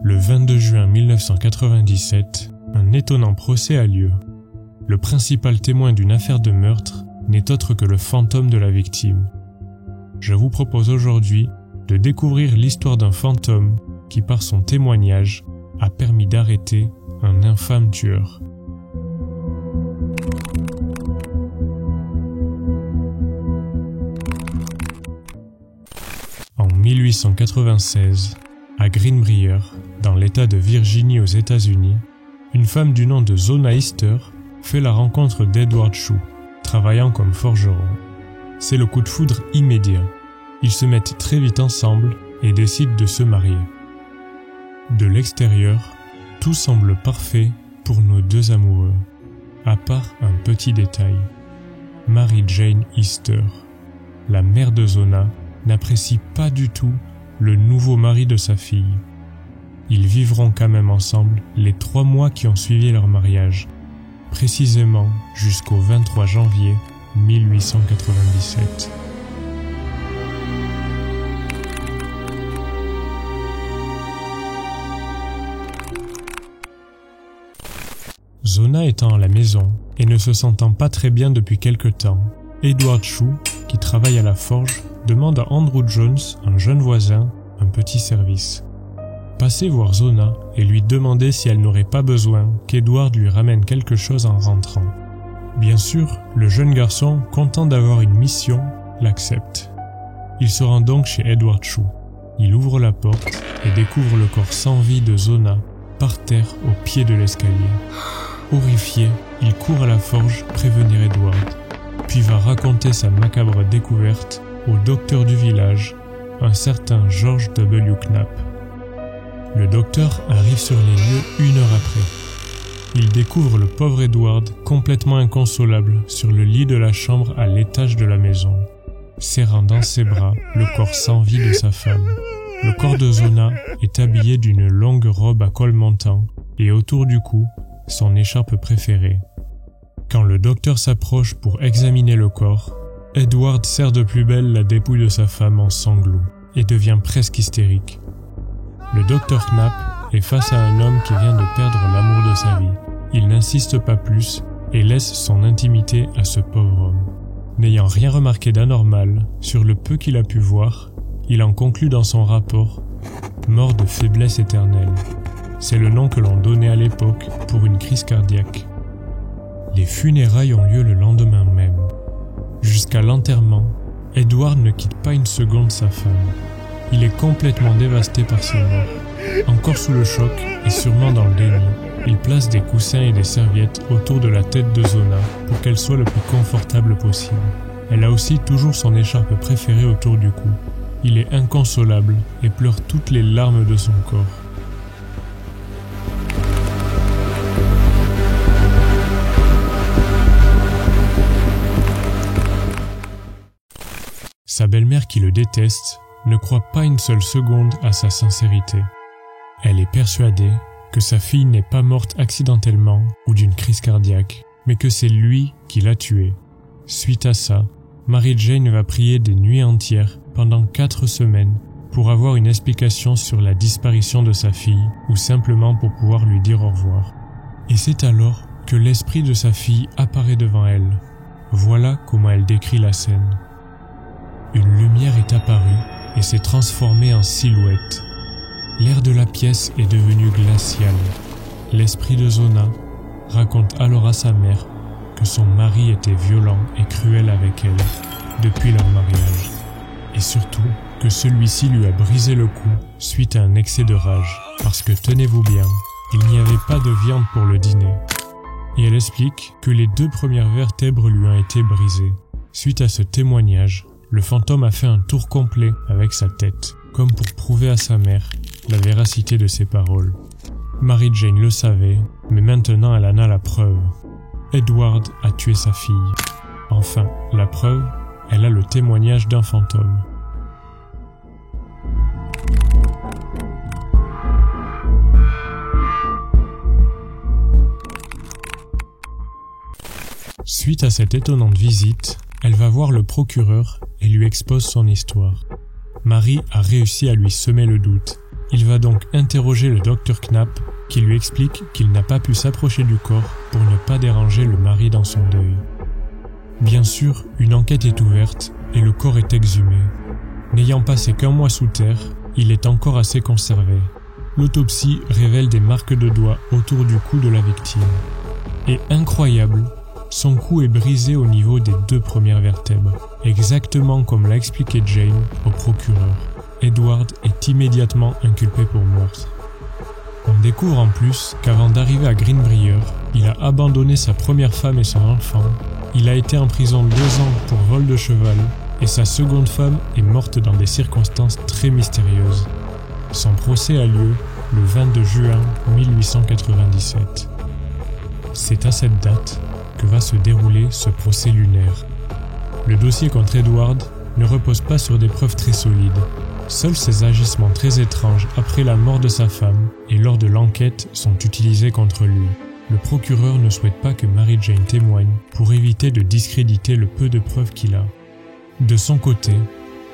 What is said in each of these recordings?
Le 22 juin 1997, un étonnant procès a lieu. Le principal témoin d'une affaire de meurtre n'est autre que le fantôme de la victime. Je vous propose aujourd'hui de découvrir l'histoire d'un fantôme qui, par son témoignage, a permis d'arrêter un infâme tueur. En 1896, à Greenbrier, dans l'État de Virginie aux États-Unis, une femme du nom de Zona Easter fait la rencontre d'Edward Shue, travaillant comme forgeron. C'est le coup de foudre immédiat. Ils se mettent très vite ensemble et décident de se marier. De l'extérieur, tout semble parfait pour nos deux amoureux, à part un petit détail. Mary Jane Easter, la mère de Zona, n'apprécie pas du tout le nouveau mari de sa fille. Ils vivront quand même ensemble les 3 mois qui ont suivi leur mariage, précisément jusqu'au 23 janvier 1897. Zona étant à la maison et ne se sentant pas très bien depuis quelque temps, Edward Shue, qui travaille à la forge, demande à Andrew Jones, un jeune voisin, un petit service. Passer voir Zona et lui demander si elle n'aurait pas besoin qu'Edward lui ramène quelque chose en rentrant. Bien sûr, le jeune garçon, content d'avoir une mission, l'accepte. Il se rend donc chez Edward Shue. Il ouvre la porte et découvre le corps sans vie de Zona par terre au pied de l'escalier. Horrifié, il court à la forge prévenir Edward, puis va raconter sa macabre découverte au docteur du village, un certain George W. Knapp. Le docteur arrive sur les lieux 1 heure après. Il découvre le pauvre Edward complètement inconsolable sur le lit de la chambre à l'étage de la maison, serrant dans ses bras le corps sans vie de sa femme. Le corps de Zona est habillé d'une longue robe à col montant et autour du cou, son écharpe préférée. Quand le docteur s'approche pour examiner le corps, Edward serre de plus belle la dépouille de sa femme en sanglots et devient presque hystérique. Le docteur Knapp est face à un homme qui vient de perdre l'amour de sa vie. Il n'insiste pas plus et laisse son intimité à ce pauvre homme. N'ayant rien remarqué d'anormal sur le peu qu'il a pu voir, il en conclut dans son rapport « mort de faiblesse éternelle ». C'est le nom que l'on donnait à l'époque pour une crise cardiaque. Les funérailles ont lieu le lendemain même. Jusqu'à l'enterrement, Edward ne quitte pas une seconde sa femme. Il est complètement dévasté par sa mort. Encore sous le choc et sûrement dans le déni, il place des coussins et des serviettes autour de la tête de Zona pour qu'elle soit le plus confortable possible. Elle a aussi toujours son écharpe préférée autour du cou. Il est inconsolable et pleure toutes les larmes de son corps. Sa belle-mère qui le déteste ne croit pas une seule seconde à sa sincérité. Elle est persuadée que sa fille n'est pas morte accidentellement ou d'une crise cardiaque, mais que c'est lui qui l'a tuée. Suite à ça, Mary Jane va prier des nuits entières pendant 4 semaines pour avoir une explication sur la disparition de sa fille ou simplement pour pouvoir lui dire au revoir. Et c'est alors que l'esprit de sa fille apparaît devant elle. Voilà comment elle décrit la scène. Une lumière est apparue et s'est transformée en silhouette. L'air de la pièce est devenu glacial. L'esprit de Zona raconte alors à sa mère que son mari était violent et cruel avec elle depuis leur mariage. Et surtout que celui-ci lui a brisé le cou suite à un excès de rage. Parce que tenez-vous bien, il n'y avait pas de viande pour le dîner. Et elle explique que les 2 premières vertèbres lui ont été brisées. Suite à ce témoignage, le fantôme a fait un tour complet avec sa tête, comme pour prouver à sa mère la véracité de ses paroles. Mary Jane le savait, mais maintenant elle en a la preuve. Edward a tué sa fille. Enfin, la preuve, elle a le témoignage d'un fantôme. Suite à cette étonnante visite, elle va voir le procureur et lui expose son histoire. Marie a réussi à lui semer le doute. Il va donc interroger le docteur Knapp, qui lui explique qu'il n'a pas pu s'approcher du corps pour ne pas déranger le mari dans son deuil. Bien sûr, une enquête est ouverte et le corps est exhumé. N'ayant passé qu'un mois sous terre, il est encore assez conservé. L'autopsie révèle des marques de doigts autour du cou de la victime. Et incroyable, son cou est brisé au niveau des 2 premières vertèbres, exactement comme l'a expliqué Jane au procureur. Edward est immédiatement inculpé pour meurtre. On découvre en plus qu'avant d'arriver à Greenbrier, il a abandonné sa première femme et son enfant, il a été en prison 2 ans pour vol de cheval, et sa seconde femme est morte dans des circonstances très mystérieuses. Son procès a lieu le 22 juin 1897. C'est à cette date que va se dérouler ce procès lunaire. Le dossier contre Edward ne repose pas sur des preuves très solides. Seuls ses agissements très étranges après la mort de sa femme et lors de l'enquête sont utilisés contre lui. Le procureur ne souhaite pas que Mary Jane témoigne pour éviter de discréditer le peu de preuves qu'il a. De son côté,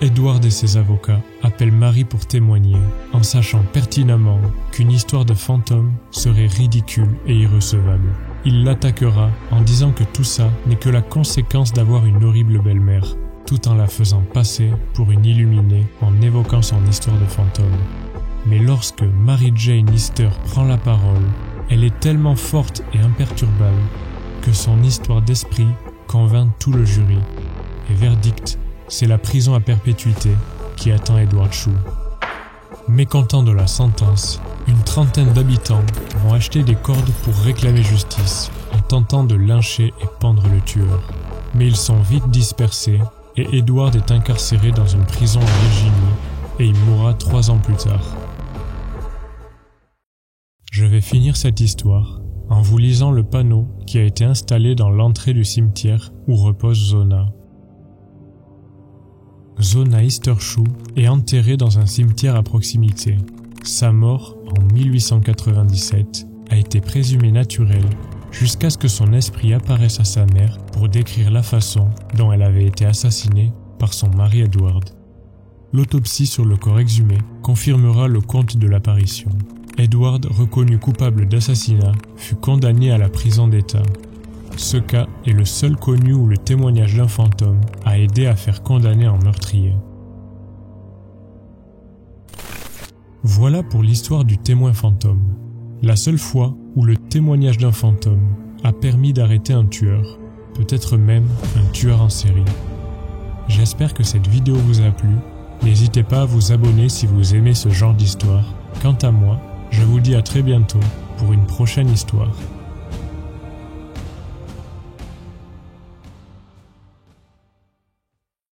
Edward et ses avocats appellent Mary pour témoigner, en sachant pertinemment qu'une histoire de fantôme serait ridicule et irrecevable. Il l'attaquera en disant que tout ça n'est que la conséquence d'avoir une horrible belle-mère, tout en la faisant passer pour une illuminée en évoquant son histoire de fantôme. Mais lorsque Mary Jane Lister prend la parole, elle est tellement forte et imperturbable que son histoire d'esprit convainc tout le jury. Et verdict, c'est la prison à perpétuité qui attend Edward Shue. Mécontents de la sentence, une trentaine d'habitants vont acheter des cordes pour réclamer justice en tentant de lyncher et pendre le tueur. Mais ils sont vite dispersés et Edward est incarcéré dans une prison en Virginie et il mourra 3 ans plus tard. Je vais finir cette histoire en vous lisant le panneau qui a été installé dans l'entrée du cimetière où repose Zona. Zona Easter Shue est enterrée dans un cimetière à proximité. Sa mort, en 1897, a été présumée naturelle jusqu'à ce que son esprit apparaisse à sa mère pour décrire la façon dont elle avait été assassinée par son mari Edward. L'autopsie sur le corps exhumé confirmera le conte de l'apparition. Edward, reconnu coupable d'assassinat, fut condamné à la prison d'État. Ce cas est le seul connu où le témoignage d'un fantôme a aidé à faire condamner un meurtrier. Voilà pour l'histoire du témoin fantôme. La seule fois où le témoignage d'un fantôme a permis d'arrêter un tueur, peut-être même un tueur en série. J'espère que cette vidéo vous a plu. N'hésitez pas à vous abonner si vous aimez ce genre d'histoire. Quant à moi, je vous dis à très bientôt pour une prochaine histoire.